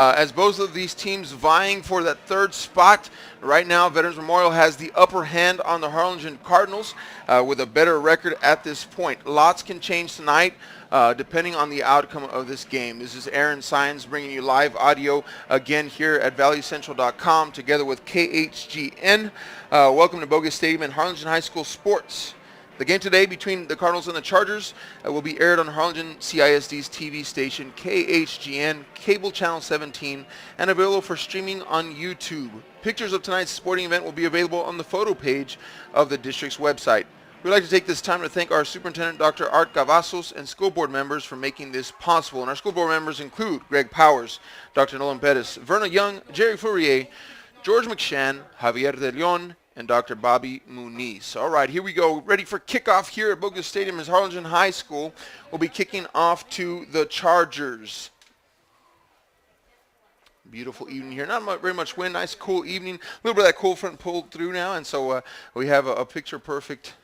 As both of these teams vying for that third spot. Right now, Veterans Memorial has the upper hand on the Harlingen Cardinals with a better record at this point. Lots can change tonight depending on the outcome of this game. This is Aaron Sines bringing you live audio again here at ValleyCentral.com together with KHGN. Welcome to Bogus Stadium and Harlingen High School Sports. The game today between the Cardinals and the Chargers will be aired on Harlingen CISD's TV station, KHGN, Cable Channel 17, and available for streaming on YouTube. Pictures of tonight's sporting event will be available on the photo page of the district's website. We'd like to take this time to thank our Superintendent, Dr. Art Cavazos, and school board members for making this possible. And our school board members include Greg Powers, Dr. Nolan Pettis, Verna Young, Jerry Fourier, George McShann, Javier De Leon, and Dr. Bobby Muniz. All right, here we go. Ready for kickoff here at Bogus Stadium as Harlingen High School will be kicking off to the Chargers. Beautiful evening here. Not very much wind. Nice, cool evening. A little bit of that cold front pulled through now, and so we have a picture-perfect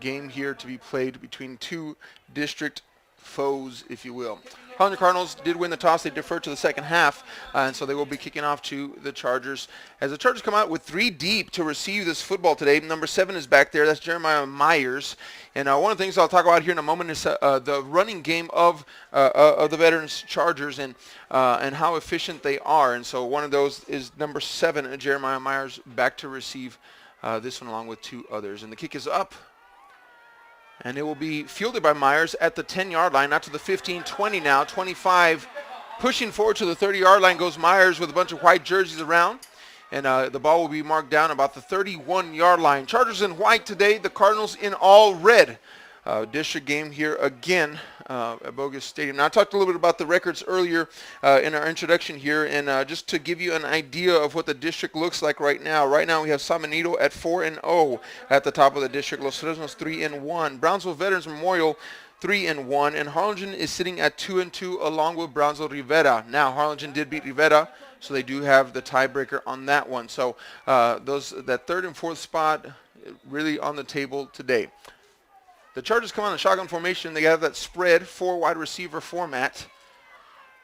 game here to be played between two district foes, if you will. Harlingen Cardinals did win the toss. They deferred to the second half, and so they will be kicking off to the Chargers. As the Chargers come out with three deep to receive this football today, number 7 is back there. That's Jeremiah Myers. And one of the things I'll talk about here in a moment is the running game of the Veterans Chargers and how efficient they are. And so one of those is number 7, Jeremiah Myers, back to receive this one along with two others. And the kick is up. And it will be fielded by Myers at the 10-yard line, not to the 15, 20 now, 25. Pushing forward to the 30-yard line goes Myers with a bunch of white jerseys around. And the ball will be marked down about the 31-yard line. Chargers in white today, the Cardinals in all red. District game here again at Bogus Stadium. Now, I talked a little bit about the records earlier in our introduction here, and just to give you an idea of what the district looks like right now. Right now, we have San Benito at 4-0 at the top of the district. Los Fresnos 3-1. Brownsville Veterans Memorial 3-1, and Harlingen is sitting at 2-2 along with Brownsville Rivera. Now, Harlingen did beat Rivera, so they do have the tiebreaker on that one. So that third and fourth spot really on the table today. The Chargers come on in shotgun formation. They have that spread 4 wide receiver format.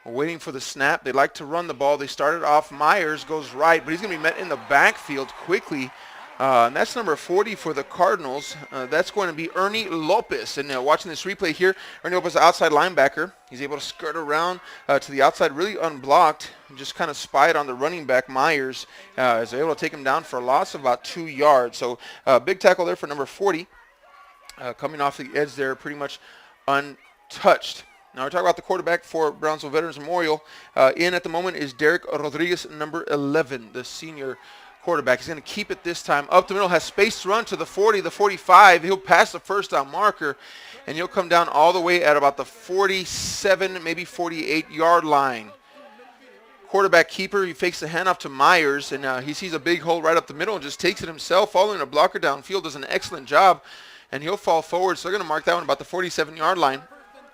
We're waiting for the snap. They like to run the ball. They started off. Myers goes right, but he's going to be met in the backfield quickly. And that's number 40 for the Cardinals. That's going to be Ernie Lopez. And watching this replay here, Ernie Lopez, outside linebacker. He's able to skirt around to the outside, really unblocked. Just kind of spied on the running back, Myers. Is able to take him down for a loss of about 2 yards. So big tackle there for number 40. Coming off the edge there, pretty much untouched. Now we're talking about the quarterback for Brownsville Veterans Memorial. In at the moment is Derek Rodriguez, number 11, the senior quarterback. He's going to keep it this time. Up the middle, has space to run to the 40, the 45. He'll pass the first down marker, and he'll come down all the way at about the 47, maybe 48-yard line. Quarterback keeper, he fakes the handoff to Myers, and he sees a big hole right up the middle and just takes it himself. Following a blocker downfield, does an excellent job. And he'll fall forward, so they're going to mark that one about the 47-yard line.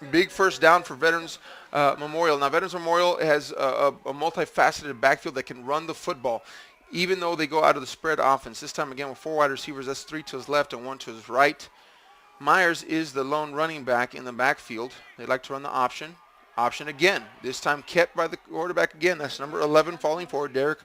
Big first down for Veterans Memorial. Now, Veterans Memorial has a multifaceted backfield that can run the football, even though they go out of the spread offense. This time, again, with 4 wide receivers, that's 3 to his left and 1 to his right. Myers is the lone running back in the backfield. They like to run the option. Option again. This time kept by the quarterback again. That's number 11 falling forward, Derek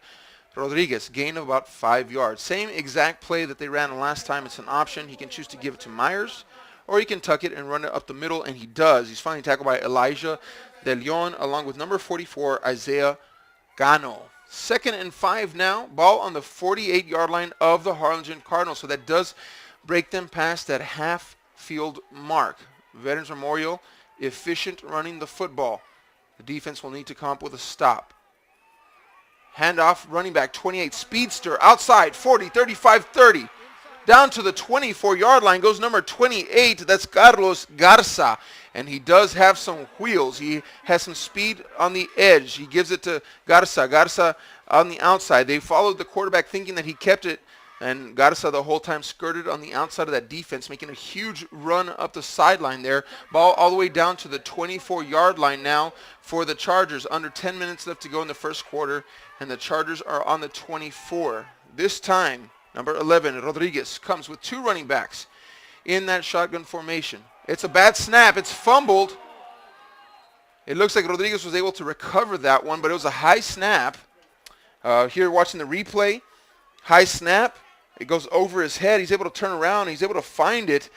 Rodriguez, gain of about 5 yards. Same exact play that they ran last time. It's an option. He can choose to give it to Myers, or he can tuck it and run it up the middle, and he does. He's finally tackled by Elijah De Leon, along with number 44, Isaiah Gano. 2nd and 5 now. Ball on the 48-yard line of the Harlingen Cardinals, so that does break them past that half-field mark. Veterans Memorial, efficient running the football. The defense will need to come up with a stop. Handoff, running back, 28, speedster, outside, 40, 35, 30. Down to the 24-yard line goes number 28. That's Carlos Garza. And he does have some wheels. He has some speed on the edge. He gives it to Garza. Garza on the outside. They followed the quarterback thinking that he kept it. And Garza the whole time skirted on the outside of that defense, making a huge run up the sideline there. Ball all the way down to the 24-yard line now for the Chargers. Under 10 minutes left to go in the first quarter, and the Chargers are on the 24. This time, number 11, Rodriguez, comes with 2 running backs in that shotgun formation. It's a bad snap. It's fumbled. It looks like Rodriguez was able to recover that one, but it was a high snap. Here watching the replay, high snap. It goes over his head. He's able to turn around. He's able to find it.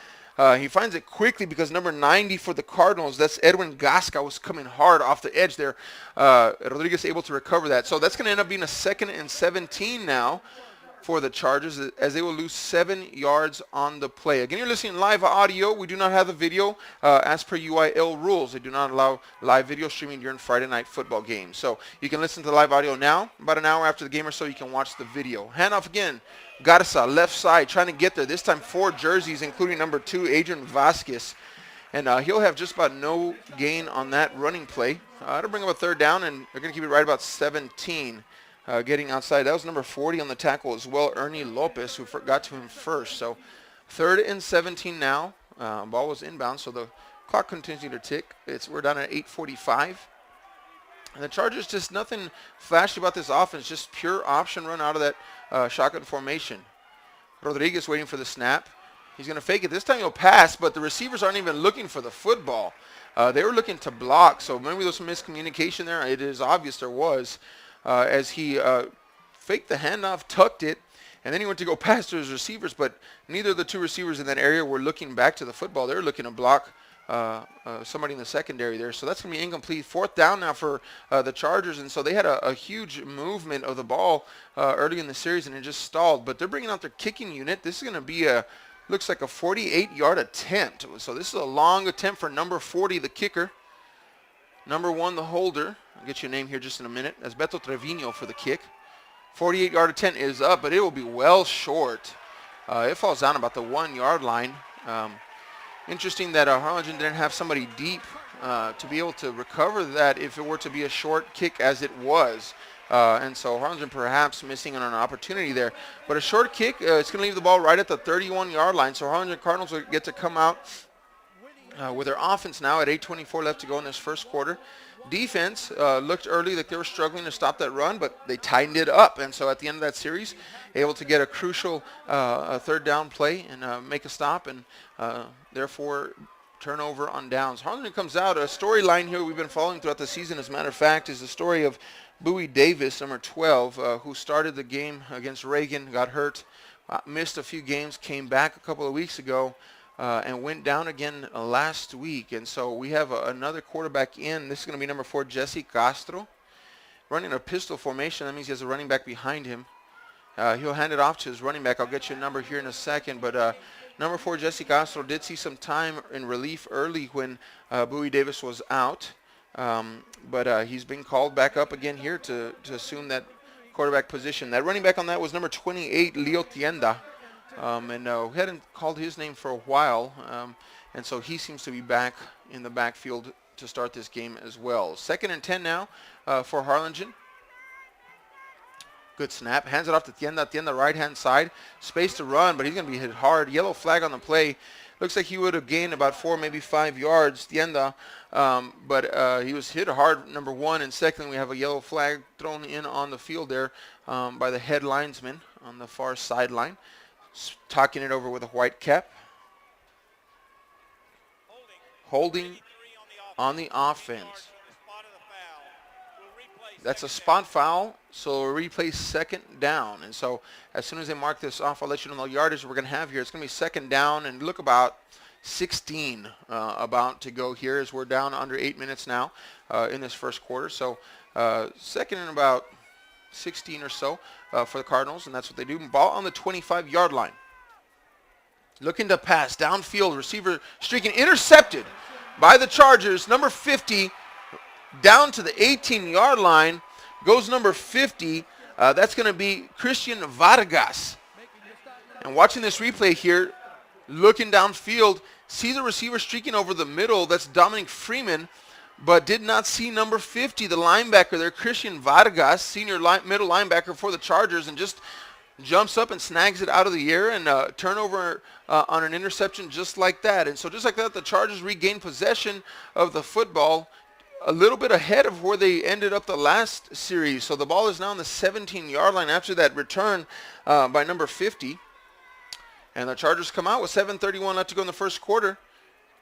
He finds it quickly because number 90 for the Cardinals, that's Edwin Gasca, was coming hard off the edge there. Rodriguez able to recover that. So that's going to end up being a 2nd and 17 now for the Chargers, as they will lose 7 yards on the play. Again, you're listening live audio. We do not have the video. As per UIL rules, they do not allow live video streaming during Friday night football games. So you can listen to the live audio now. About an hour after the game or so, you can watch the video. Handoff again. Garza, left side, trying to get there. This time 4 jerseys, including number 2, Adrian Vasquez. And he'll have just about no gain on that running play. It'll bring up a 3rd down, and they're going to keep it right about 17. Getting outside. That was number 40 on the tackle as well, Ernie Lopez, who got to him first. So 3rd and 17 now. Ball was inbound, so the clock continues to tick. We're down at 8:45. And the Chargers, just nothing flashy about this offense, just pure option run out of that shotgun formation. Rodriguez waiting for the snap. He's going to fake it. This time he'll pass, but the receivers aren't even looking for the football. They were looking to block, so maybe there was some miscommunication there. It is obvious there was. As he faked the handoff, tucked it, and then he went to go pass to his receivers, but neither of the 2 receivers in that area were looking back to the football. They were looking to block somebody in the secondary there. So that's going to be incomplete. 4th down now for the Chargers, and so they had a huge movement of the ball early in the series, and it just stalled. But they're bringing out their kicking unit. This is going to be looks like a 48-yard attempt. So this is a long attempt for number 40, the kicker. Number 1, the holder. I'll get you a name here just in a minute. That's Beto Trevino for the kick. 48-yard attempt is up, but it will be well short. It falls down about the 1-yard line. Interesting that Harlingen didn't have somebody deep to be able to recover that if it were to be a short kick as it was. And so Harlingen perhaps missing on an opportunity there. But a short kick, it's going to leave the ball right at the 31-yard line. So Harlingen Cardinals will get to come out with their offense now at 8:24 left to go in this first quarter. Defense looked early like they were struggling to stop that run, but they tightened it up. And so at the end of that series, able to get a crucial 3rd down play and make a stop, and therefore turnover on downs. Harlingen comes out. A storyline here we've been following throughout the season, as a matter of fact, is the story of Bowie Davis, number 12, who started the game against Reagan, got hurt, missed a few games, came back a couple of weeks ago, and went down again last week. And so we have another quarterback in. This is going to be number 4, Jesse Castro, running a pistol formation. That means he has a running back behind him. He'll hand it off to his running back. I'll get you a number here in a second. But number 4, Jesse Castro, did see some time in relief early when Bowie Davis was out. But he's been called back up again here to assume that quarterback position. That running back on that was number 28, Leo Tienda. And we hadn't called his name for a while, and so he seems to be back in the backfield to start this game as well. 2nd and 10 now for Harlingen. Good snap. Hands it off to Tienda. Tienda right-hand side. Space to run, but he's going to be hit hard. Yellow flag on the play. Looks like he would have gained about 4, maybe 5 yards, Tienda, but he was hit hard, number 1. And secondly, we have a yellow flag thrown in on the field there by the head linesman on the far sideline. Talking it over with a white cap. Holding on the offense. That's a spot foul, so we'll replay 2nd down. And so as soon as they mark this off, I'll let you know the yardage we're going to have here. It's going to be 2nd down, and look about 16 about to go here, as we're down under 8 minutes now in this first quarter. So 2nd and about 16 or so for the Cardinals, and that's what they do. Ball on the 25-yard line. Looking to pass downfield, receiver streaking, intercepted by the Chargers. Number 50 down to the 18-yard line goes number 50. That's going to be Christian Vargas. And watching this replay here, looking downfield, sees a receiver streaking over the middle. That's Dominic Freeman, but did not see number 50, the linebacker there, Christian Vargas, senior middle linebacker for the Chargers, and just jumps up and snags it out of the air, and turnover on an interception just like that. And so just like that, the Chargers regain possession of the football a little bit ahead of where they ended up the last series. So the ball is now on the 17-yard line after that return by number 50. And the Chargers come out with 7:31 left to go in the first quarter,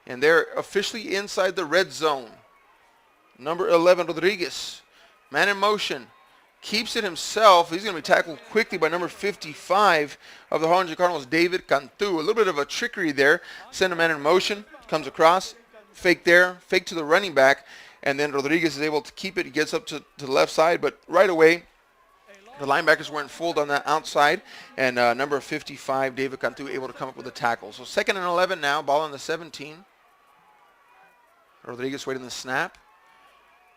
and they're officially inside the red zone. Number 11, Rodriguez. Man in motion. Keeps it himself. He's going to be tackled quickly by number 55 of the Harlingen Cardinals, David Cantu. A little bit of a trickery there. Send a man in motion. Comes across. Fake there. Fake to the running back. And then Rodriguez is able to keep it. He gets up to the left side. But right away, the linebackers were in fold on that outside. And number 55, David Cantu, able to come up with a tackle. So 2nd and 11 now. Ball on the 17. Rodriguez waiting the snap.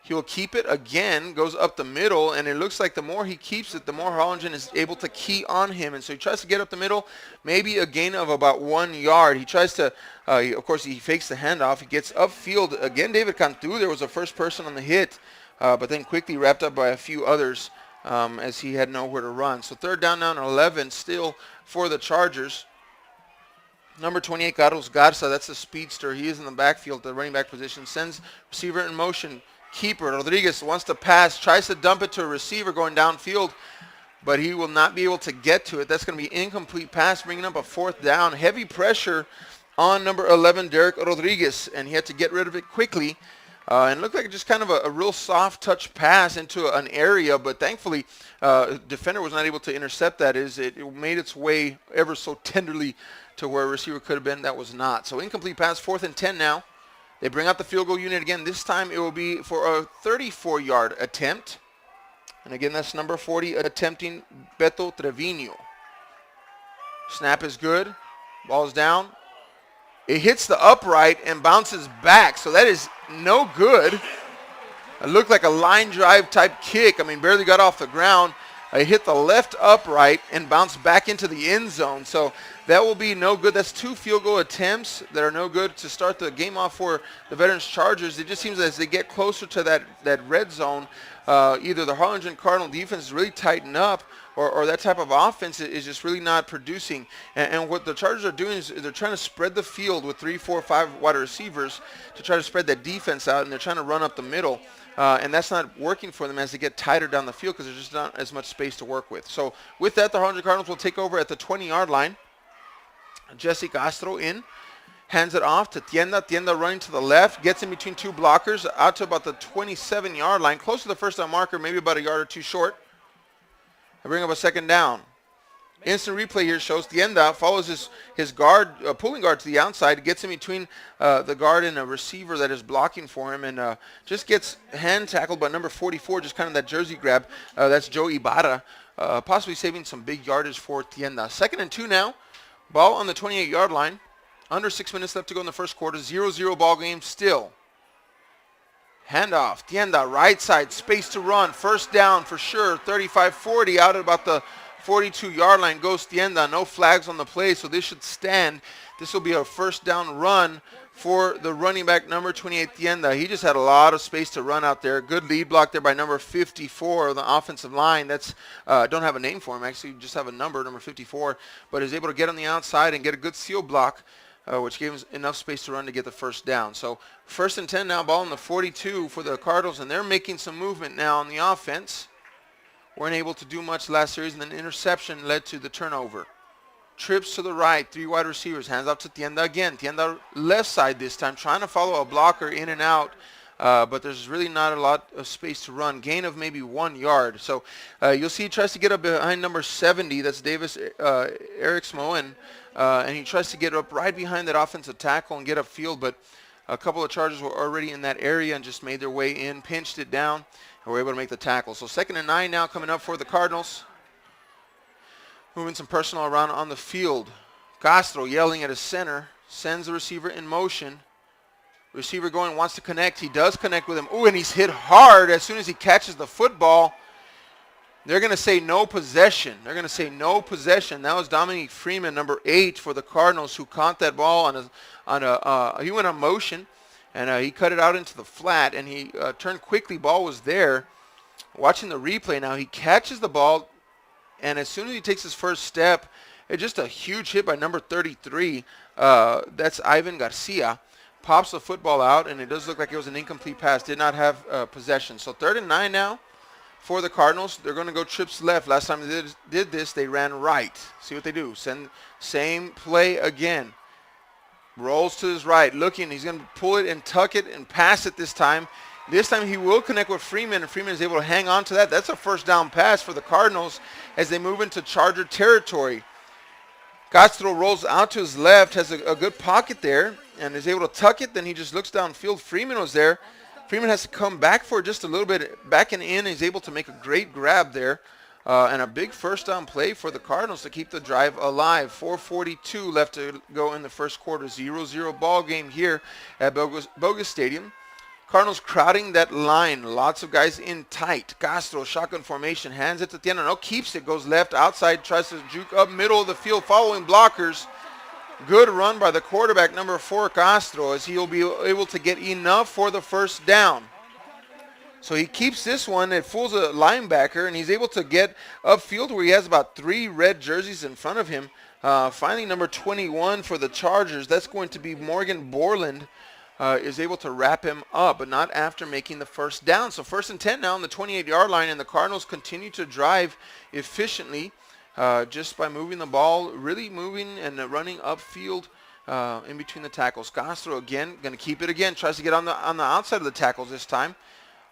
He will keep it again, goes up the middle, and it looks like the more he keeps it, the more Harlingen is able to key on him. And so he tries to get up the middle, maybe a gain of about 1 yard. He tries to, of course, he fakes the handoff. He gets upfield. Again, David Cantu, there was a first person on the hit, but then quickly wrapped up by a few others as he had nowhere to run. So 3rd down now and 11 still for the Chargers. Number 28, Carlos Garza, that's the speedster. He is in the backfield, the running back position. Sends receiver in motion. Keeper, Rodriguez wants to pass, tries to dump it to a receiver going downfield, but he will not be able to get to it. That's going to be incomplete pass, bringing up a 4th down. Heavy pressure on number 11, Derek Rodriguez, and he had to get rid of it quickly. And it looked like just kind of a real soft touch pass into an area, but thankfully defender was not able to intercept that. It made its way ever so tenderly to where a receiver could have been. That was not. So incomplete pass, 4th and 10 now. They bring out the field goal unit again. This time it will be for a 34-yard attempt. And again, that's number 40 attempting Beto Trevino. Snap is good. Ball's down. It hits the upright and bounces back. So that is no good. It looked like a line drive type kick. I mean, barely got off the ground. It hit the left upright and bounced back into the end zone. So that will be no good. That's 2 field goal attempts that are no good to start the game off for the Veterans Chargers. It just seems as they get closer to that red zone, either the Harlingen Cardinal defense is really tightened up or that type of offense is just really not producing. And what the Chargers are doing is they're trying to spread the field with 3, 4, 5 wide receivers to try to spread that defense out, and they're trying to run up the middle. And that's not working for them as they get tighter down the field because there's just not as much space to work with. So with that, the Harlingen Cardinals will take over at the 20-yard line. Jesse Castro in, hands it off to Tienda. Tienda running to the left, gets in between 2 blockers out to about the 27-yard line, close to the first down marker, maybe about a yard or 2 short. They bring up a 2nd down. Instant replay here shows Tienda follows his guard, pulling guard to the outside, gets in between the guard and a receiver that is blocking for him, and just gets hand tackled by number 44, just kind of that jersey grab. That's Joe Ibarra, possibly saving some big yardage for Tienda. 2nd and 2 now. Ball on the 28-yard line. Under 6 minutes left to go in the first quarter. 0-0 ball game still. Handoff. Tienda, right side, space to run. 1st down for sure. 35-40 out at about the 42-yard line goes Tienda. No flags on the play, so this should stand. This will be a 1st down run for the running back, number 28, Tienda. He just had a lot of space to run out there. Good lead block there by number 54 of the offensive line. That's don't have a name for him, actually. Just have a number 54. But is able to get on the outside and get a good seal block, which gave him enough space to run to get the 1st down. So 1st and 10 now, ball on the 42 for the Cardinals, and they're making some movement now on the offense. Weren't able to do much last series, and then interception led to the turnover. Trips to the right, 3 wide receivers, hands off to Tienda again. Tienda left side this time, trying to follow a blocker in and out, but there's really not a lot of space to run. Gain of maybe 1 yard. So you'll see he tries to get up behind number 70, that's Davis Eriksmoen, and he tries to get up right behind that offensive tackle and get upfield, but a couple of Chargers were already in that area and just made their way in, pinched it down, and were able to make the tackle. So 2nd and 9 now coming up for the Cardinals. Moving some personnel around on the field. Castro yelling at his center. Sends the receiver in motion. Receiver going, wants to connect. He does connect with him. Ooh, and he's hit hard as soon as he catches the football. They're going to say no possession. They're going to say no possession. That was Dominique Freeman, number 8 for the Cardinals, who caught that ball he went on motion, and he cut it out into the flat, and he turned quickly. Ball was there. Watching the replay now, he catches the ball, and as soon as he takes his first step, it's just a huge hit by number 33. That's Ivan Garcia. Pops the football out, and it does look like it was an incomplete pass. Did not have possession. So 3rd and 9 now for the Cardinals. They're going to go trips left. Last time they did this, they ran right. See what they do. Same play again. Rolls to his right, looking. He's going to pull it and tuck it and pass it this time. This time he will connect with Freeman, and Freeman is able to hang on to that. That's a first down pass for the Cardinals as they move into Charger territory. Castro rolls out to his left, has a good pocket there, and is able to tuck it. Then he just looks downfield. Freeman was there. Freeman has to come back for just a little bit, back and in. He's able to make a great grab there. And a big first down play for the Cardinals to keep the drive alive. 4:42 left to go in the first quarter. 0-0 ball game here at Bogus Stadium. Cardinals crowding that line. Lots of guys in tight. Castro, shotgun formation, hands it to Tienda. No, keeps it, goes left, outside, tries to juke up middle of the field, following blockers. Good run by the quarterback, number 4, Castro, as he'll be able to get enough for the first down. So he keeps this one. It fools a linebacker, and he's able to get upfield where he has about 3 red jerseys in front of him. Finally, number 21 for the Chargers. That's going to be Morgan Borland. Is able to wrap him up, but not after making the first down. So 1st and 10 now on the 28-yard line, and the Cardinals continue to drive efficiently just by moving the ball, really moving and running upfield in between the tackles. Castro again, going to keep it again, tries to get on the outside of the tackles this time.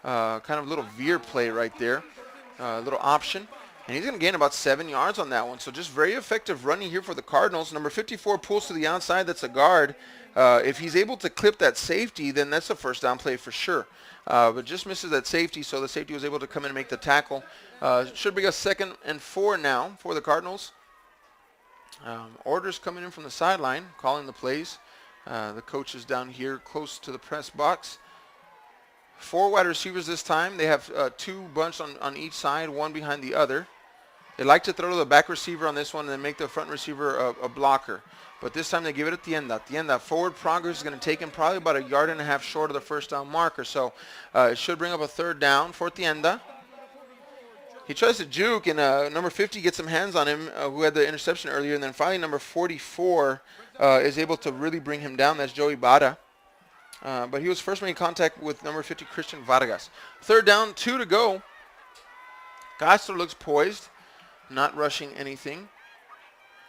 Kind of a little veer play right there, little option. And he's going to gain about 7 yards on that one. So just very effective running here for the Cardinals. Number 54 pulls to the outside. That's a guard. If he's able to clip that safety, then that's a first down play for sure. But just misses that safety, so the safety was able to come in and make the tackle. Should be a 2nd and 4 now for the Cardinals. Orders coming in from the sideline, calling the plays. The coach is down here close to the press box. 4 wide receivers this time. They have 2 bunched on each side, one behind the other. They like to throw to the back receiver on this one and then make the front receiver a blocker. But this time they give it at Tienda. Tienda, forward progress is going to take him probably about 1.5 yards short of the first down marker. So it should bring up a 3rd down for Tienda. He tries to juke, and number 50 gets some hands on him, who had the interception earlier. And then finally number 44 is able to really bring him down. That's Joey Bada. But he was first making contact with number 50, Christian Vargas. 3rd down, 2 to go. Castro looks poised, not rushing anything.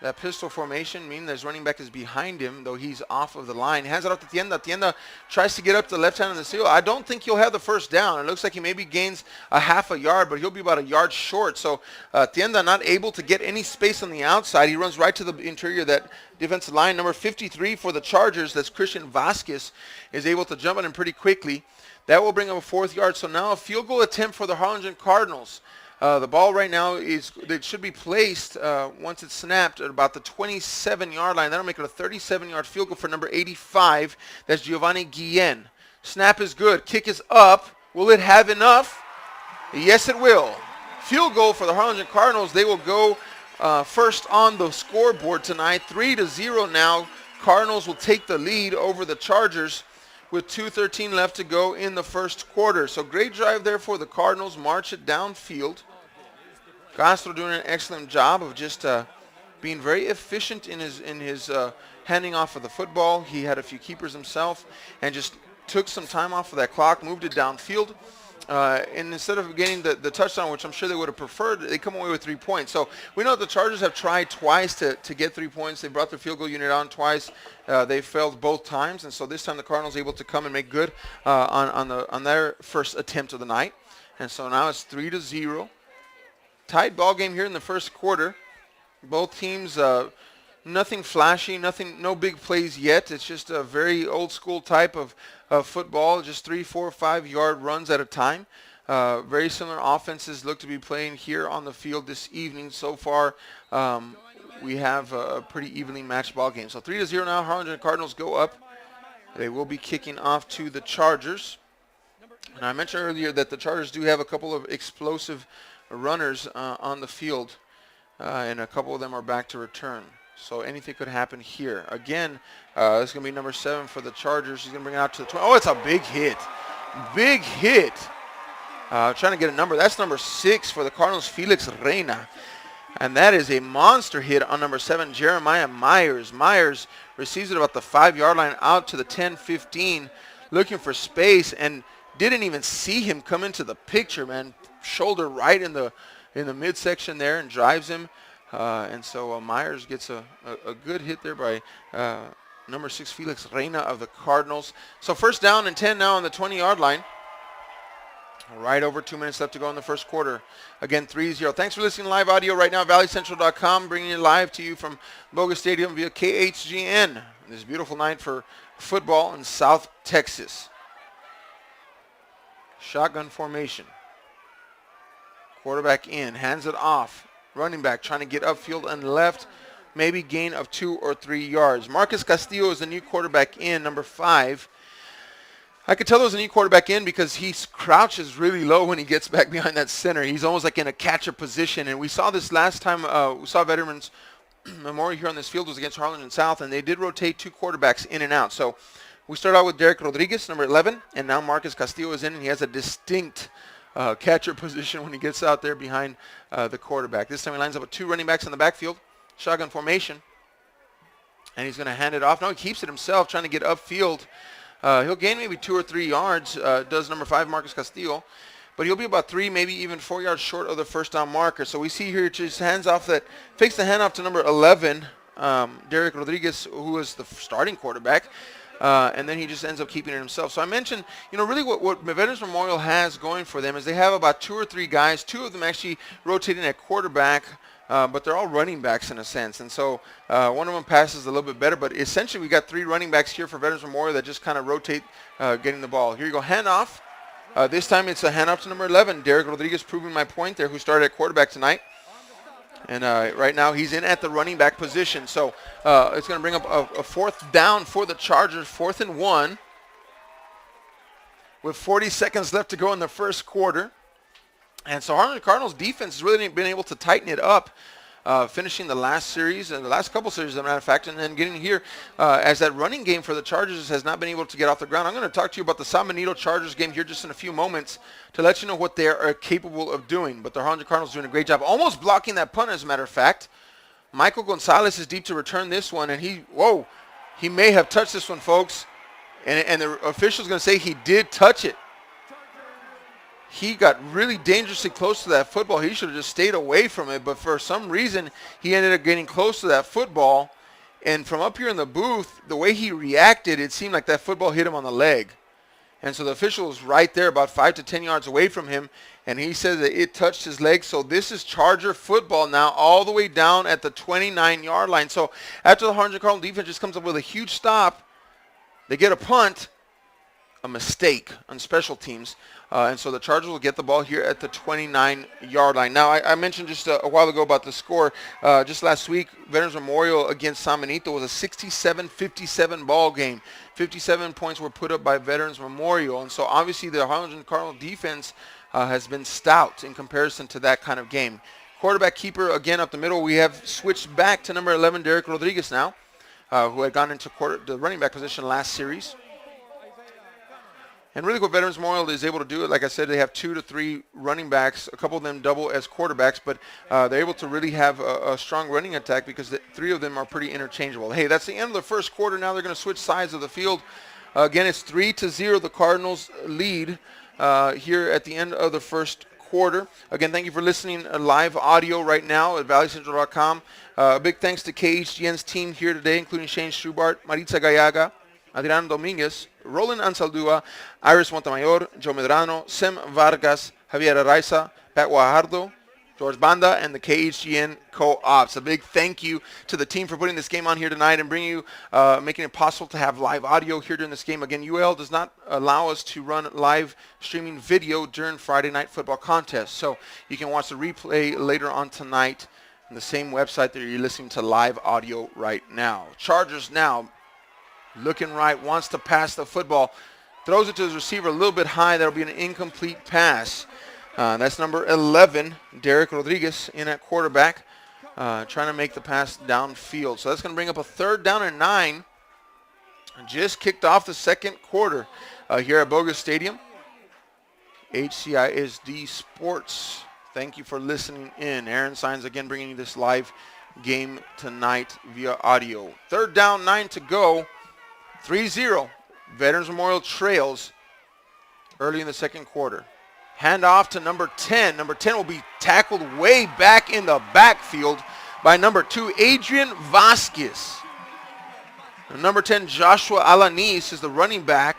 That pistol formation means his running back is behind him, though he's off of the line. Hands it off to Tienda. Tienda tries to get up to the left hand of the seal. I don't think he'll have the first down. It looks like he maybe gains a 0.5 yard, but he'll be about 1 yard short. So Tienda not able to get any space on the outside. He runs right to the interior of that defensive line. Number 53 for the Chargers, that's Christian Vasquez, is able to jump on him pretty quickly. That will bring up a 4th yard. So now a field goal attempt for the Harlingen Cardinals. The ball right now it should be placed once it's snapped at about the 27-yard line. That'll make it a 37-yard field goal for number 85. That's Giovanni Guillen. Snap is good. Kick is up. Will it have enough? Yes, it will. Field goal for the Harlingen Cardinals. They will go first on the scoreboard tonight. 3-0 now. Cardinals will take the lead over the Chargers with 2:13 left to go in the first quarter. So great drive there for the Cardinals. March it downfield. Castro doing an excellent job of just being very efficient in his handing off of the football. He had a few keepers himself and just took some time off of that clock, moved it downfield. And instead of getting the touchdown, which I'm sure they would have preferred, they come away with 3 points. So we know the Chargers have tried twice to get 3 points. They brought their field goal unit on twice. They failed both times. And so this time the Cardinals able to come and make good on their first attempt of the night. And so now it's 3-0. Tight ball game here in the first quarter. Both teams, nothing flashy, no big plays yet. It's just a very old school type of football, just 3, 4, 5 yard runs at a time. Very similar offenses look to be playing here on the field this evening. So far, we have a pretty evenly matched ball game. So 3-0 now. Harlingen Cardinals go up. They will be kicking off to the Chargers. And I mentioned earlier that the Chargers do have a couple of explosive runners on the field, and a couple of them are back to return. So anything could happen here. Again, it's going to be number 7 for the Chargers. He's going to bring it out to the 20. Oh, it's a big hit. Big hit. Trying to get a number. That's number 6 for the Cardinals, Felix Reina. And that is a monster hit on number 7, Jeremiah Myers. Myers receives it about the 5-yard line out to the 10-15, looking for space, and didn't even see him come into the picture, man. Shoulder right in the midsection there and drives him. And so Myers gets a good hit there by number 6, Felix Reina of the Cardinals. So first down and 10 now on the 20-yard line. Right over 2 minutes left to go in the first quarter. Again, 3-0. Thanks for listening to live audio right now. ValleyCentral.com bringing it live to you from Boga Stadium via KHGN. This beautiful night for football in South Texas. Shotgun formation. Quarterback in, hands it off. Running back trying to get upfield and left. Maybe gain of 2 or 3 yards. Marcus Castillo is the new quarterback in, number 5. I could tell there was a new quarterback in because he crouches really low when he gets back behind that center. He's almost like in a catcher position. And we saw this last time we saw Veterans Memorial here on this field was against Harlingen South, and they did rotate 2 quarterbacks in and out. So we start out with Derek Rodriguez, number 11, and now Marcus Castillo is in, and he has a distinct catcher position when he gets out there behind the quarterback. This time he lines up with 2 running backs in the backfield, shotgun formation, and he's going to hand it off. No, he keeps it himself, trying to get upfield. He'll gain maybe 2 or 3 yards, does number 5, Marcus Castillo. But he'll be about 3, maybe even 4 yards short of the first down marker. So we see here just fakes the handoff to number 11, Derek Rodriguez, who is the starting quarterback. And then he just ends up keeping it himself. So I mentioned, really what Veterans Memorial has going for them is they have about 2 or 3 guys, 2 of them actually rotating at quarterback. But they're all running backs in a sense. And so one of them passes a little bit better. But essentially we got 3 running backs here for Veterans Memorial that just kind of rotate getting the ball. Here you go, handoff. This time it's a handoff to number 11. Derek Rodriguez proving my point there, who started at quarterback tonight. And right now he's in at the running back position. So it's going to bring up a 4th down for the Chargers, 4th and 1. With 40 seconds left to go in the first quarter. And so Harlingen Cardinals defense has really been able to tighten it up, finishing the last series, and the last couple series, as a matter of fact, and then getting here as that running game for the Chargers has not been able to get off the ground. I'm going to talk to you about the San Benito Chargers game here just in a few moments to let you know what they are capable of doing. But the Harlingen Cardinals doing a great job, almost blocking that punt, as a matter of fact. Michael Gonzalez is deep to return this one, and he may have touched this one, folks. And the official's going to say he did touch it. He got really dangerously close to that football. He should have just stayed away from it, but for some reason, he ended up getting close to that football. And from up here in the booth, the way he reacted, it seemed like that football hit him on the leg. And so the official was right there, about 5 to 10 yards away from him, and he said that it touched his leg. So this is Charger football now, all the way down at the 29-yard line. So after the Harlingen Cardinals defense just comes up with a huge stop, they get a punt, a mistake on special teams. And so the Chargers will get the ball here at the 29-yard line. Now, I mentioned just a while ago about the score. Just last week, Veterans Memorial against San Benito was a 67-57 ball game. 57 points were put up by Veterans Memorial. And so obviously the Harlingen Cardinal defense has been stout in comparison to that kind of game. Quarterback keeper, again, up the middle. We have switched back to number 11, Derek Rodriguez now, who had gone into the running back position last series. And really what Veterans Memorial is able to do, like I said, they have 2 to 3 running backs, a couple of them double as quarterbacks, but they're able to really have a strong running attack because the 3 of them are pretty interchangeable. Hey, that's the end of the first quarter. Now they're going to switch sides of the field. Again, it's 3-0, the Cardinals lead here at the end of the first quarter. Again, thank you for listening live audio right now at ValleyCentral.com. Big thanks to KHGN's team here today, including Shane Schubart, Maritza Gallaga, Adrián Dominguez, Roland Ansaldúa, Iris Montemayor, Joe Medrano, Sem Vargas, Javier Araiza, Pat Guajardo, George Banda, and the KHGN co-ops. A big thank you to the team for putting this game on here tonight and bringing you, making it possible to have live audio here during this game. Again, UL does not allow us to run live streaming video during Friday night football contests. So you can watch the replay later on tonight on the same website that you're listening to live audio right now. Chargers now looking right, wants to pass the football, throws it to his receiver a little bit high. That'll be an incomplete pass. That's number 11, Derek Rodriguez, in at quarterback, trying to make the pass downfield. So that's going to bring up a 3rd down and 9. Just kicked off the second quarter here at Boga Stadium. HCISD Sports, thank you for listening in. Aaron Signs again bringing you this live game tonight via audio. 3rd down, 9 to go. 3-0. Veterans Memorial trails early in the second quarter. Hand off to number 10. Number 10 will be tackled way back in the backfield by number 2, Adrian Vasquez. And number 10, Joshua Alanis, is the running back.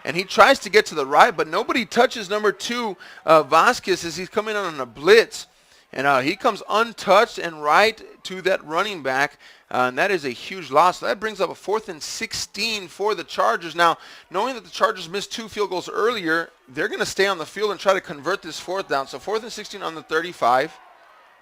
and he tries to get to the right, but nobody touches number 2, Vasquez, as he's coming on a blitz. And he comes untouched and right to that running back, and that is a huge loss. So that brings up a 4th and 16 for the Chargers. Now, knowing that the Chargers missed 2 field goals earlier, they're going to stay on the field and try to convert this 4th down. So 4th and 16 on the 35,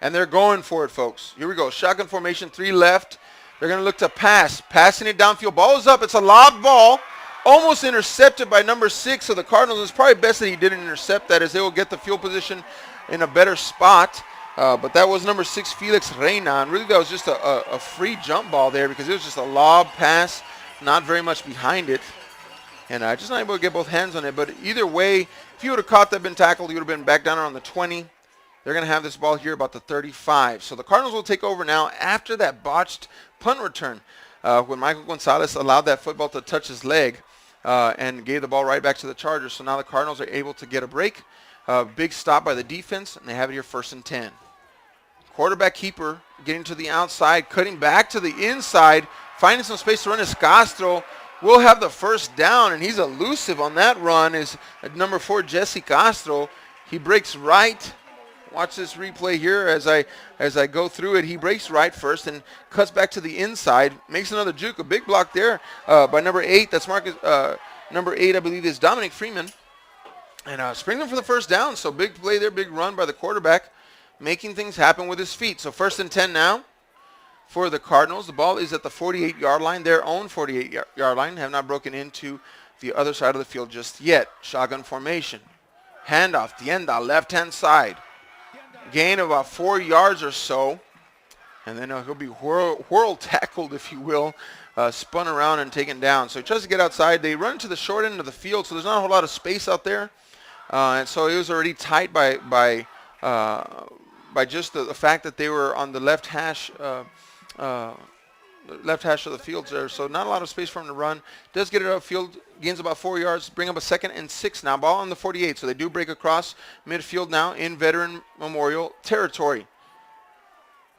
and they're going for it, folks. Here we go. Shotgun formation, 3 left. They're going to look to pass. Passing it downfield. Ball is up. It's a lob ball. Almost intercepted by number 6 of the Cardinals. It's probably best that he didn't intercept that, as they will get the field position in a better spot. But that was number 6, Felix Reina. And really that was just a free jump ball there, because it was just a lob pass, not very much behind it. And just not able to get both hands on it. But either way, if you would have caught that, been tackled, you would have been back down around the 20. They're going to have this ball here about the 35. So the Cardinals will take over now after that botched punt return, when Michael Gonzalez allowed that football to touch his leg and gave the ball right back to the Chargers. So now the Cardinals are able to get a break. Big stop by the defense, and they have it here 1st and 10. Quarterback keeper getting to the outside, cutting back to the inside, finding some space to run. Is Castro will have the 1st down, and he's elusive on that run. Is number 4, Jesse Castro. He breaks right. Watch this replay here as I go through it. He breaks right first and cuts back to the inside, makes another juke. A big block there by number 8. That's Marcus. Number 8, I believe, is Dominic Freeman. And springs him for the 1st down. So big play there, big run by the quarterback, making things happen with his feet. So 1st and 10 now for the Cardinals. The ball is at the 48-yard line, their own 48-yard line. Have not broken into the other side of the field just yet. Shotgun formation. Handoff, Tienda, left-hand side. Gain of about 4 yards or so. And then he'll be whirl tackled, if you will, spun around and taken down. So he tries to get outside. They run to the short end of the field, so there's not a whole lot of space out there. And so it was already tight by just the fact that they were on the left hash of the field there. So not a lot of space for him to run. Does get it upfield, gains about 4 yards, bring up a 2nd and 6 now. Ball on the 48, so they do break across midfield now in Veteran Memorial territory.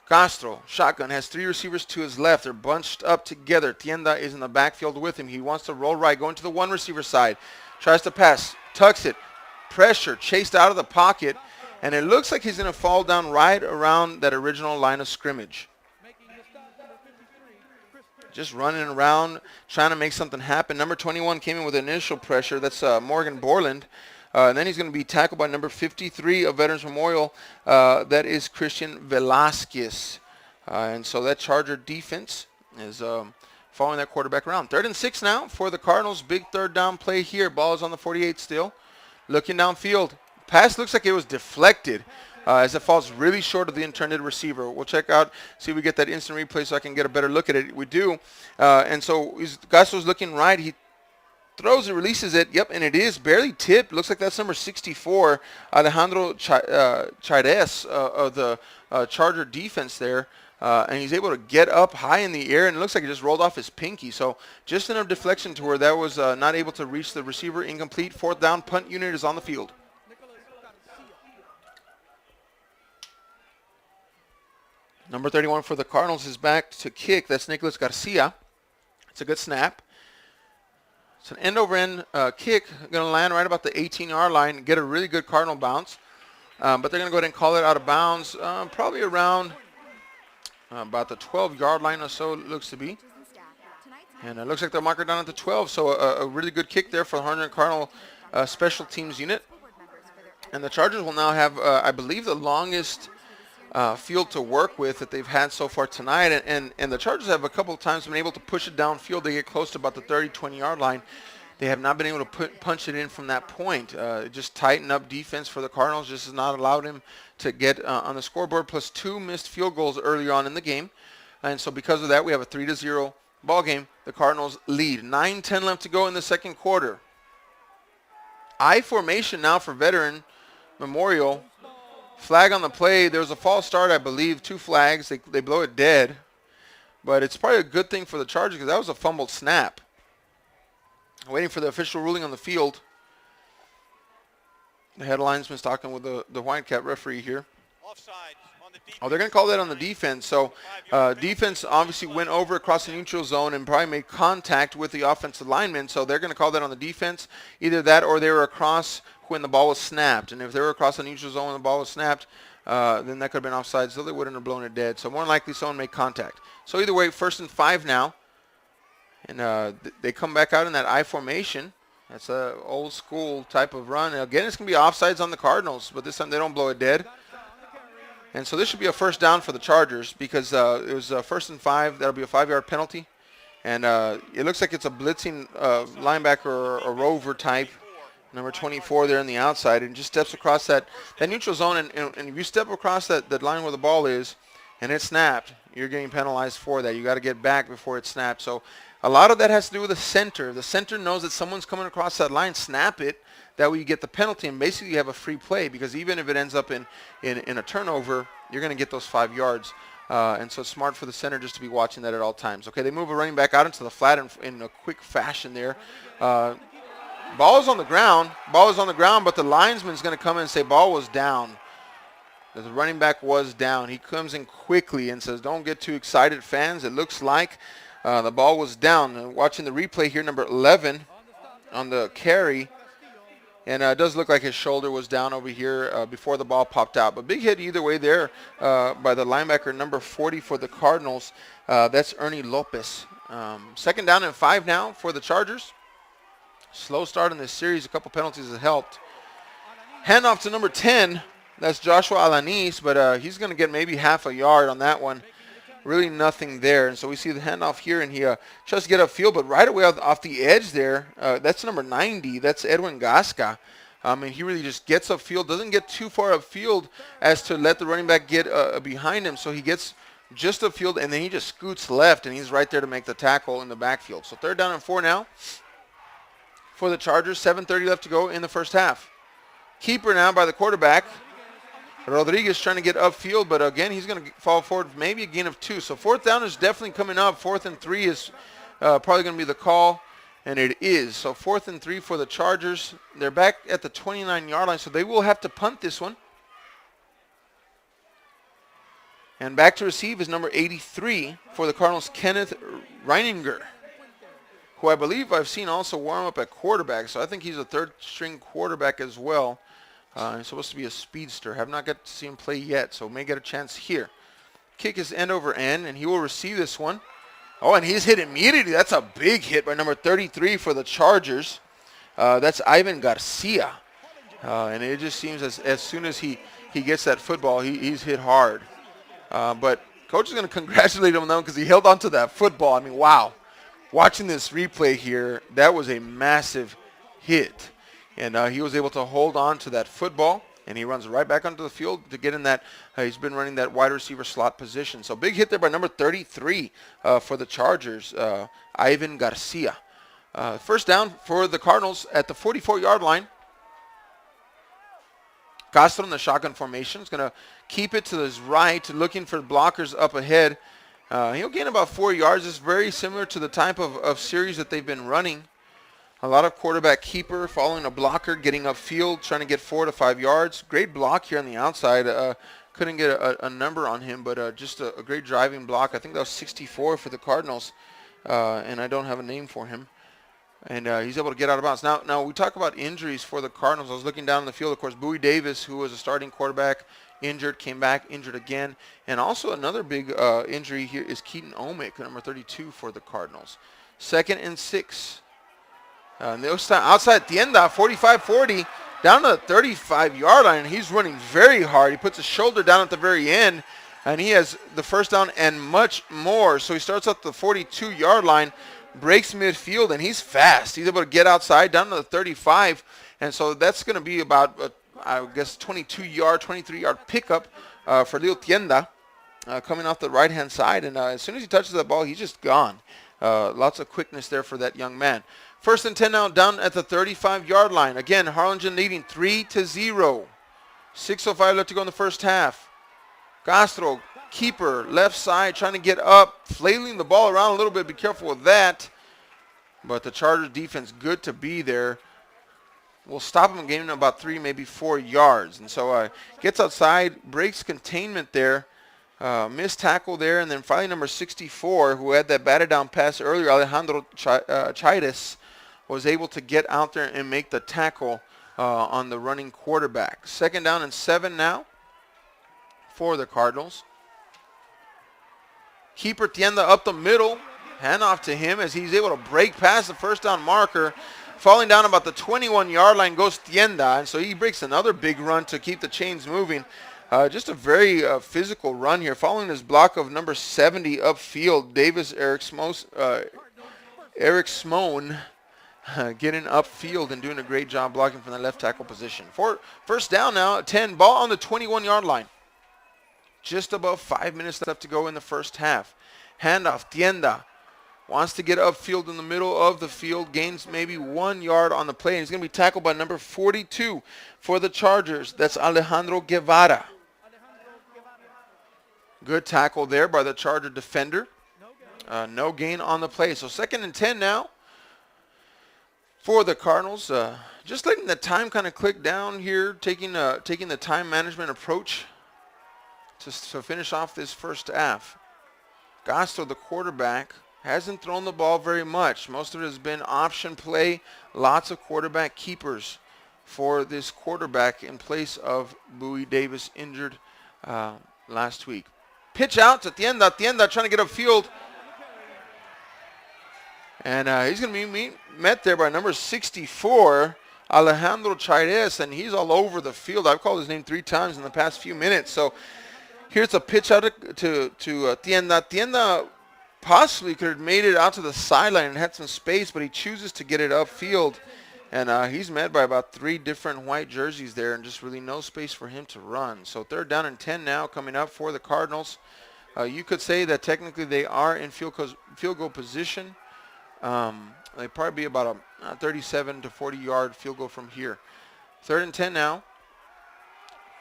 Castro, shotgun, has 3 receivers to his left. They're bunched up together. Tienda is in the backfield with him. He wants to roll right, going to the 1 receiver side. Tries to pass, tucks it, pressure, chased out of the pocket, and it looks like he's going to fall down right around that original line of scrimmage. Just running around, trying to make something happen. Number 21 came in with initial pressure. That's Morgan Borland. And then he's going to be tackled by number 53 of Veterans Memorial. That is Christian Velasquez. And so that Charger defense is following that quarterback around. 3rd and 6 now for the Cardinals. Big 3rd down play here. Ball is on the 48 still. Looking downfield. Pass looks like it was deflected as it falls really short of the intended receiver. We'll check out, see if we get that instant replay so I can get a better look at it. We do. And so Gastro's looking right. He throws it, releases it. Yep, and it is barely tipped. Looks like that's number 64, Alejandro Chaires of the Charger defense there. And he's able to get up high in the air, and it looks like it just rolled off his pinky. So just enough deflection to where that was not able to reach the receiver. Incomplete. 4th down. Punt unit is on the field. Number 31 for the Cardinals is back to kick. That's Nicholas Garcia. It's a good snap. It's an end-over-end kick. Going to land right about the 18-yard line and get a really good Cardinal bounce. But they're going to go ahead and call it out of bounds, probably around about the 12-yard line or so, it looks to be. And it looks like they'll mark it down at the 12. So a really good kick there for the Harlingen Cardinal special teams unit. And the Chargers will now have, I believe, the longest field to work with that they've had so far tonight. And the Chargers have a couple of times been able to push it downfield. They get close to about the 30, 20-yard line. They have not been able to punch it in from that point. Just tighten up defense for the Cardinals. Just has not allowed him to get on the scoreboard, plus 2 missed field goals earlier on in the game. And so because of that, we have a 3-0 ball game. The Cardinals lead. 9-10 left to go in the second quarter. I formation now for Veteran Memorial. Flag on the play. There was a false start, I believe. 2 flags. They blow it dead. But it's probably a good thing for the Chargers because that was a fumbled snap. Waiting for the official ruling on the field. The head linesman's talking with the white cap referee here. Oh, they're going to call that on the defense. So defense obviously went over across the neutral zone and probably made contact with the offensive lineman. So they're going to call that on the defense. Either that or they were across when the ball was snapped. And if they were across the neutral zone when the ball was snapped, then that could have been offside. So they wouldn't have blown it dead. So more than likely someone made contact. So either way, 1st and 5 now. And they come back out in that I formation. That's a old school type of run. And again, it's going to be offsides on the Cardinals. But this time they don't blow it dead. And so this should be a first down for the Chargers because it was 1st and 5. That'll be a 5-yard penalty. And it looks like it's a blitzing linebacker or a rover type, number 24 there on the outside, and just steps across that neutral zone. And if you step across that line where the ball is and it's snapped, you're getting penalized for that. You got to get back before it's snapped. So a lot of that has to do with the center. The center knows that someone's coming across that line, snap it. That way you get the penalty, and basically you have a free play because even if it ends up in a turnover, you're going to get those 5 yards. And so it's smart for the center just to be watching that at all times. Okay, they move a running back out into the flat in a quick fashion there. Ball is on the ground. But the linesman's going to come in and say ball was down. The running back was down. He comes in quickly and says, don't get too excited, fans. It looks like the ball was down. And watching the replay here, number 11 on the carry. And it does look like his shoulder was down over here before the ball popped out. But big hit either way there by the linebacker, number 40 for the Cardinals. That's Ernie Lopez. 2nd down and 5 now for the Chargers. Slow start in this series. A couple penalties have helped. Handoff to number 10. That's Joshua Alanis, but he's going to get maybe half a yard on that one. Really nothing there. And so we see the handoff here, and he tries to get upfield, but right away off the edge there, that's number 90. That's Edwin Gasca. And he really just gets upfield, doesn't get too far upfield as to let the running back get behind him. So he gets just upfield, and then he just scoots left, and he's right there to make the tackle in the backfield. So 3rd down and 4 now for the Chargers. 7:30 left to go in the first half. Keeper now by the quarterback. Rodriguez trying to get upfield, but again, he's going to fall forward maybe a gain of 2. So 4th down is definitely coming up. 4th and 3 is probably going to be the call, and it is. So 4th and 3 for the Chargers. They're back at the 29-yard line, so they will have to punt this one. And back to receive is number 83 for the Cardinals, Kenneth Reininger, who I believe I've seen also warm up at quarterback. So I think he's a 3rd-string quarterback as well. He's supposed to be a speedster. Have not got to see him play yet, so may get a chance here. Kick is end over end, and he will receive this one. Oh, and he's hit immediately. That's a big hit by number 33 for the Chargers. That's Ivan Garcia. And it just seems as soon as he gets that football, he's hit hard. But coach is going to congratulate him on that because he held on to that football. I mean, wow. Watching this replay here, that was a massive hit. And he was able to hold on to that football, and he runs right back onto the field to get in that. He's been running that wide receiver slot position. So big hit there by number 33 for the Chargers, Ivan Garcia. First down for the Cardinals at the 44-yard line. Castro in the shotgun formation is going to keep it to his right, looking for blockers up ahead. He'll gain about 4 yards. It's very similar to the type of series that they've been running. A lot of quarterback keeper, following a blocker, getting upfield, trying to get 4 to 5 yards. Great block here on the outside. Couldn't get a number on him, but just a great driving block. I think that was 64 for the Cardinals, and I don't have a name for him. And he's able to get out of bounds. Now we talk about injuries for the Cardinals. I was looking down in the field. Of course, Bowie Davis, who was a starting quarterback, injured, came back, injured again. And also another big injury here is Keaton Omick, number 32 for the Cardinals. 2nd and 6. Outside at the end, 45-40, down to the 35-yard line. He's running very hard. He puts his shoulder down at the very end, and he has the first down and much more. So he starts at the 42-yard line, breaks midfield, and he's fast. He's able to get outside down to the 35, and so that's going to be about, I guess, 22-yard, 23-yard pickup for Leo Tienda coming off the right-hand side. And as soon as he touches that ball, he's just gone. Lots of quickness there for that young man. 1st and 10 now down at the 35-yard line. Again, Harlingen leading 3-0. 6:05 left to go in the first half. Castro, keeper, left side, trying to get up, flailing the ball around a little bit. Be careful with that. But the Chargers defense good to be there. will stop him gaining about 3, maybe 4 yards. And so gets outside, breaks containment there, missed tackle there, and then finally number 64, who had that batted down pass earlier, Alejandro Chaides, was able to get out there and make the tackle on the running quarterback. 2nd down and 7 now for the Cardinals. Keeper Tienda up the middle. Handoff to him as he's able to break past the first down marker. Falling down about the 21-yard line goes Tienda, and so he breaks another big run to keep the chains moving. Just a very physical run here. Following his block of number 70 upfield, Davis Eric Smone getting upfield and doing a great job blocking from the left tackle position. First down now, 10, ball on the 21-yard line. Just about 5 minutes left to go in the first half. Handoff, Tienda wants to get upfield in the middle of the field, gains maybe 1 yard on the play, and he's going to be tackled by number 42 for the Chargers. That's Alejandro Guevara. Good tackle there by the Charger defender. No gain on the play. So 2nd and 10 now for the Cardinals. Just letting the time kind of click down here, taking the time management approach to finish off this first half. Gasto, the quarterback, hasn't thrown the ball very much. Most of it has been option play, lots of quarterback keepers for this quarterback in place of Bowie Davis, injured last week. Pitch out to Tienda. Tienda trying to get upfield. And he's going to be met there by number 64, Alejandro Chaides, and he's all over the field. I've called his name 3 times in the past few minutes. So here's a pitch out to Tienda. Tienda possibly could have made it out to the sideline and had some space, but he chooses to get it upfield. And he's met by about 3 different white jerseys there and just really no space for him to run. So 3rd down and 10 now coming up for the Cardinals. You could say that technically they are in field goal position. They'd probably be about a 37 to 40-yard field goal from here. 3rd and 10 now.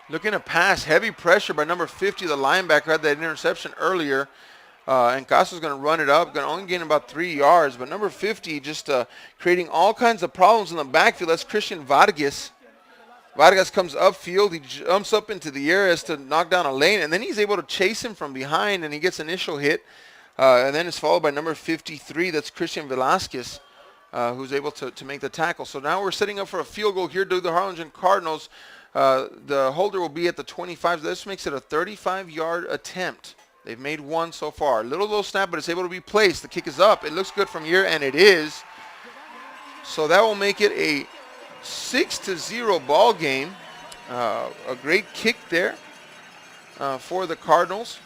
Looking to pass, heavy pressure by number 50, the linebacker, had that interception earlier. And Casa's going to run it up, going to only gain about 3 yards. But number 50 just creating all kinds of problems in the backfield. That's Christian Vargas. Vargas comes upfield. He jumps up into the air as to knock down a lane. And then he's able to chase him from behind, and he gets initial hit. And then it's followed by number 53. That's Christian Velasquez, who's able to make the tackle. So now we're setting up for a field goal here to the Harlingen Cardinals. The holder will be at the 25. This makes it a 35-yard attempt. They've made 1 so far. A little low snap, but it's able to be placed. The kick is up. It looks good from here, and it is. So that will make it a 6-0 ball game. A great kick there for the Cardinals.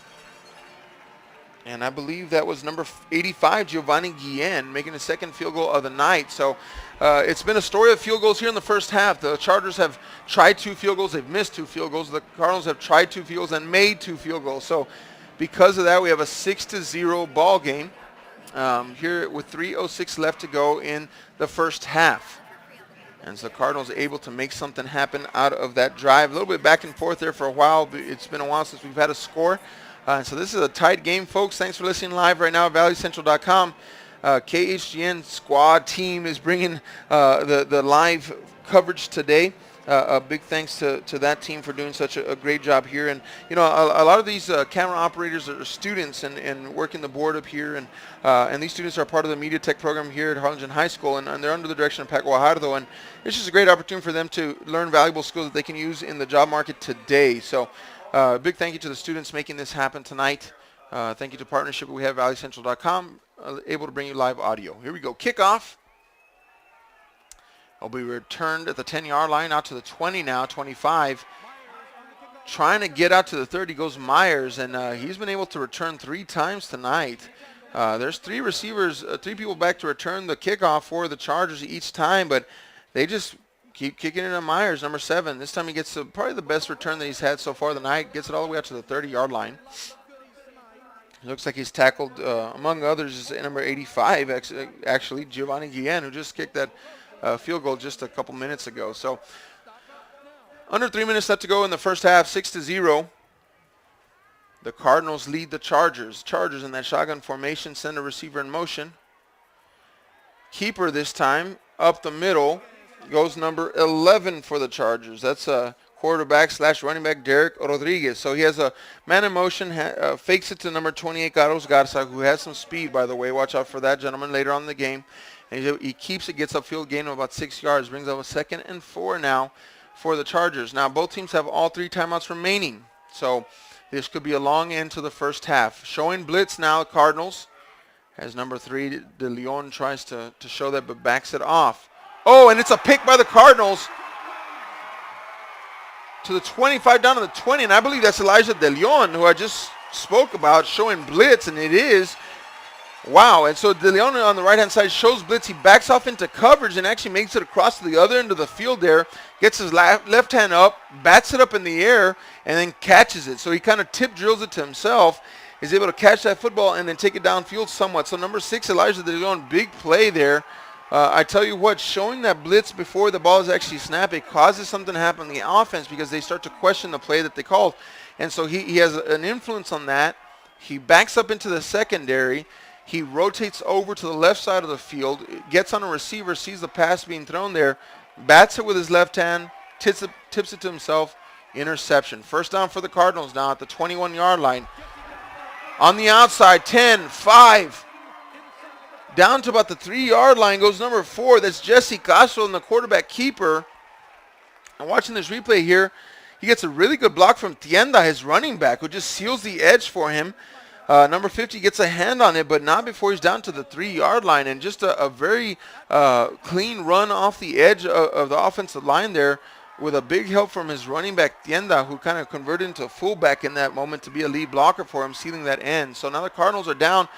And I believe that was number 85, Giovanni Guillen, making the 2nd field goal of the night. So it's been a story of field goals here in the first half. The Chargers have tried 2 field goals. They've missed 2 field goals. The Cardinals have tried 2 field goals and made 2 field goals. So because of that, we have a 6-0 ball game here with 3:06 left to go in the first half. And so the Cardinals are able to make something happen out of that drive. A little bit back and forth there for a while. But it's been a while since we've had a score. So this is a tight game, folks. Thanks for listening live right now at valleycentral.com. KHGN squad team is bringing the live coverage today. A big thanks to that team for doing such a great job here. And, you know, a lot of these camera operators are students and working the board up here. And these students are part of the media tech program here at Harlingen High School. And they're under the direction of Pat Guajardo. And it's just a great opportunity for them to learn valuable skills that they can use in the job market today. So big thank you to the students making this happen tonight. Thank you to partnership we have at valleycentral.com, able to bring you live audio. Here we go. Kickoff. Will be returned at the 10-yard line, out to the 20 now, 25. Trying to get out to the 30 goes Myers, and he's been able to return 3 times tonight. There's 3 receivers, 3 people back to return the kickoff for the Chargers each time, but they just keep kicking it at Myers, number 7. This time he gets probably the best return that he's had so far tonight. Gets it all the way out to the 30-yard line. It looks like he's tackled, among others, is number 85, actually, Giovanni Guillen, who just kicked that field goal just a couple minutes ago. So under 3 minutes left to go in the first half, 6-0. The Cardinals lead the Chargers. Chargers in that shotgun formation, send a receiver in motion. Keeper this time up the middle. goes number 11 for the Chargers. That's a quarterback / running back, Derek Rodriguez. So he has a man in motion, fakes it to number 28, Carlos Garza, who has some speed, by the way. Watch out for that gentleman later on in the game. And he keeps it, gets a field gain of about 6 yards, brings up a 2nd and 4 now for the Chargers. Now, both teams have all 3 timeouts remaining. So this could be a long end to the first half. Showing blitz now, Cardinals. As number 3, De Leon tries to show that, but backs it off. Oh, and it's a pick by the Cardinals to the 25 down to the 20, and I believe that's Elijah De Leon, who I just spoke about, showing blitz, and it is. Wow, and so De Leon on the right-hand side shows blitz. He backs off into coverage and actually makes it across to the other end of the field there, gets his left hand up, bats it up in the air, and then catches it. So he kind of tip drills it to himself, is able to catch that football and then take it downfield somewhat. So number 6, Elijah De Leon, big play there. I tell you what, showing that blitz before the ball is actually snapped, it causes something to happen in the offense because they start to question the play that they called. And so he has an influence on that. He backs up into the secondary. He rotates over to the left side of the field, gets on a receiver, sees the pass being thrown there, bats it with his left hand, tips it to himself, interception. First down for the Cardinals now at the 21-yard line. On the outside, 10, 5. Down to about the 3-yard line goes number 4. That's Jesse Castro and the quarterback keeper. And watching this replay here, he gets a really good block from Tienda, his running back, who just seals the edge for him. Number 50 gets a hand on it, but not before he's down to the 3-yard line. And just a very clean run off the edge of the offensive line there with a big help from his running back, Tienda, who kind of converted into a fullback in that moment to be a lead blocker for him, sealing that end. So now the Cardinals are down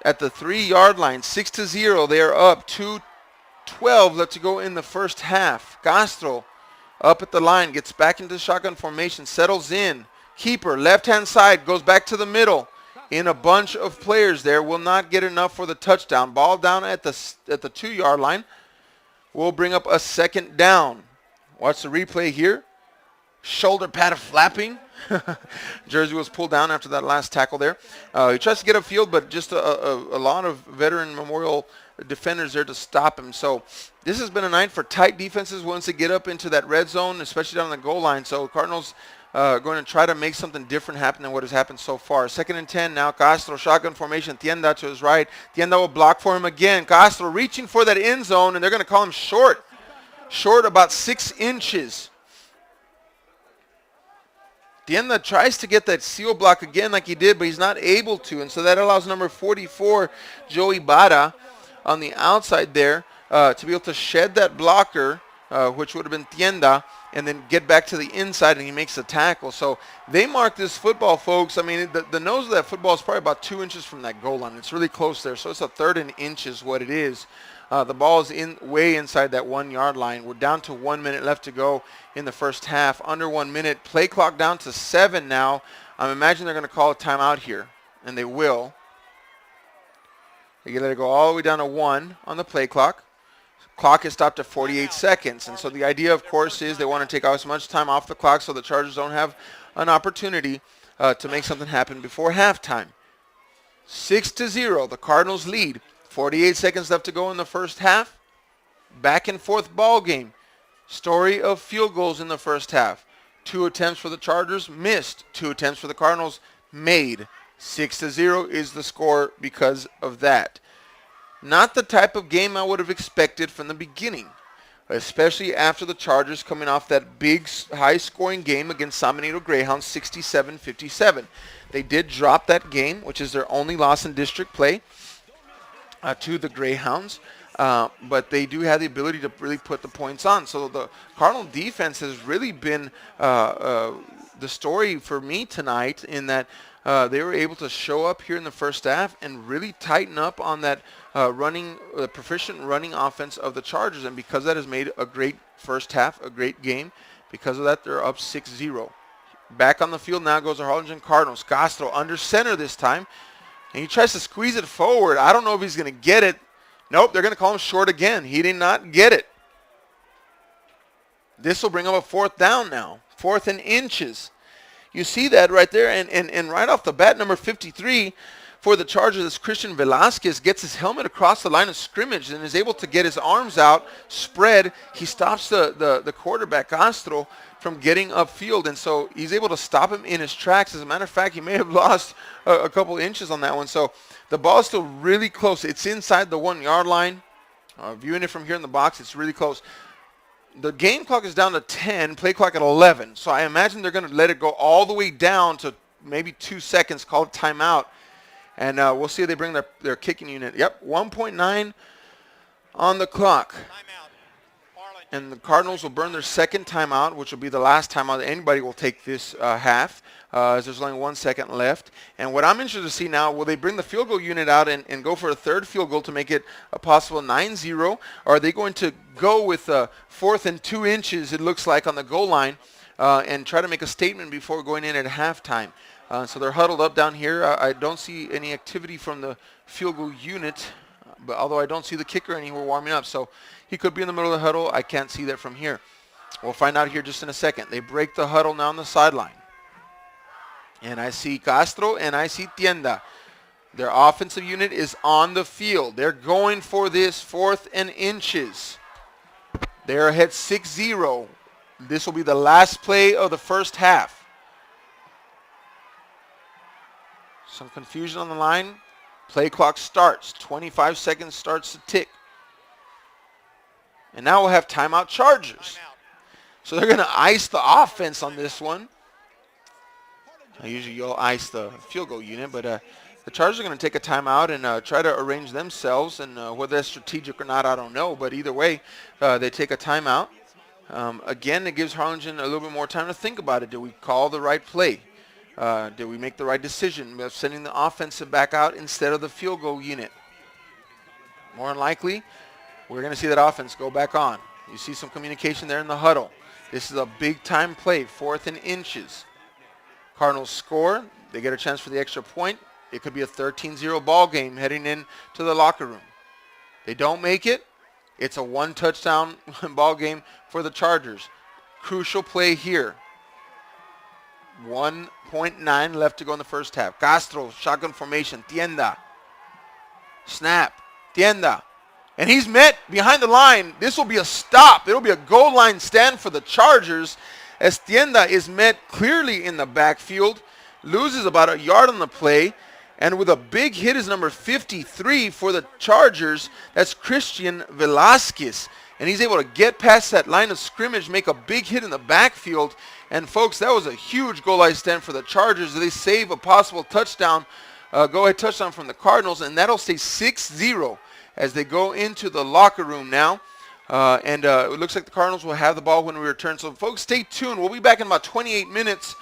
at the 3-yard line, 6-0. They are up 2:12 left to go in the first half. Castro up at the line, gets back into shotgun formation, settles in. Keeper, left-hand side, goes back to the middle. In a bunch of players there, will not get enough for the touchdown. Ball down at the 2-yard line. Will bring up a 2nd down. Watch the replay here. Shoulder pad flapping. Jersey was pulled down after that last tackle there. He tries to get upfield, but just a lot of veteran Memorial defenders there to stop him. So this has been a night for tight defenses once they get up into that red zone, especially down the goal line. So Cardinals going to try to make something different happen than what has happened so far. 2nd and 10 now. Castro, shotgun formation. Tienda to his right. Tienda will block for him again. Castro reaching for that end zone, and they're going to call him short. Short about 6 inches. Tienda tries to get that seal block again like he did, but he's not able to. And so that allows number 44, Joey Barra, on the outside there to be able to shed that blocker, which would have been Tienda, and then get back to the inside, and he makes a tackle. So they mark this football, folks. I mean, the nose of that football is probably about 2 inches from that goal line. It's really close there. So it's a 3rd and inches what it is. The ball is way inside that 1-yard line. We're down to 1 minute left to go in the first half. Under 1 minute. Play clock down to 7 now. I'm imagining they're going to call a timeout here, and they will. They let it go all the way down to 1 on the play clock. Clock is stopped at 48 seconds. And so the idea, of course, is they want to take as much time off the clock so the Chargers don't have an opportunity to make something happen before halftime. 6-0, the Cardinals lead. 48 seconds left to go in the first half. Back and forth ball game. Story of field goals in the first half. 2 attempts for the Chargers, missed. 2 attempts for the Cardinals, made. 6-0 is the score because of that. Not the type of game I would have expected from the beginning, especially after the Chargers coming off that big high-scoring game against San Benito Greyhounds, 67-57. They did drop that game, which is their only loss in district play, to the Greyhounds, but they do have the ability to really put the points on. So the Cardinal defense has really been the story for me tonight in that they were able to show up here in the first half and really tighten up on that proficient running offense of the Chargers. And because that has made a great first half, a great game, because of that, they're up 6-0. Back on the field now goes the Harlingen Cardinals. Castro under center this time. And he tries to squeeze it forward. I don't know if he's going to get it. Nope, they're going to call him short again. He did not get it. This will bring up a 4th down now. 4th and inches. You see that right there. And right off the bat, number 53, for the Chargers is Christian Velasquez. Gets his helmet across the line of scrimmage and is able to get his arms out, spread. He stops the quarterback, Castro, from getting upfield, and so he's able to stop him in his tracks. As a matter of fact, he may have lost a couple inches on that one. So the ball is still really close. It's inside the 1 yard line. Viewing it from here in the box, it's really close. The game clock is down to 10, play clock at 11. So I imagine they're going to let it go all the way down to maybe 2 seconds, call it timeout. And we'll see if they bring their kicking unit. Yep, 1.9 on the clock. And the Cardinals will burn their second timeout, which will be the last timeout that anybody will take this half, as there's only 1 second left. And what I'm interested to see now, will they bring the field goal unit out and go for a third field goal to make it a possible 9-0? Or are they going to go with 4th and 2 inches, it looks like, on the goal line and try to make a statement before going in at halftime? So they're huddled up down here. I don't see any activity from the field goal unit, but although I don't see the kicker anywhere warming up. So he could be in the middle of the huddle. I can't see that from here. We'll find out here just in a second. They break the huddle now on the sideline. And I see Castro and I see Tienda. Their offensive unit is on the field. They're going for this 4th and inches. They're ahead 6-0. This will be the last play of the first half. Some confusion on the line. Play clock starts. 25 seconds starts to tick. And now we'll have timeout Chargers. So they're going to ice the offense on this one. Usually you'll ice the field goal unit, but the Chargers are going to take a timeout and try to arrange themselves. And whether that's strategic or not, I don't know. But either way, they take a timeout. Again, it gives Harlingen a little bit more time to think about it. Did we call the right play? Did we make the right decision of sending the offensive back out instead of the field goal unit? More than likely, we're going to see that offense go back on. You see some communication there in the huddle. This is a big-time play, 4th and inches. Cardinals score. They get a chance for the extra point. It could be a 13-0 ball game heading into the locker room. They don't make it. It's a 1-touchdown ball game for the Chargers. Crucial play here. 1.9 left to go in the first half. Castro, shotgun formation. Tienda. Snap. Tienda. And he's met behind the line. This will be a stop. It'll be a goal line stand for the Chargers as Tienda is met clearly in the backfield. Loses about a yard on the play. And with a big hit is number 53 for the Chargers. That's Christian Velasquez. And he's able to get past that line of scrimmage, make a big hit in the backfield. And folks, that was a huge goal line stand for the Chargers. They save a possible touchdown, go-ahead touchdown from the Cardinals. And that'll stay 6-0 as they go into the locker room now. And it looks like the Cardinals will have the ball when we return. So folks, stay tuned. We'll be back in about 28 minutes.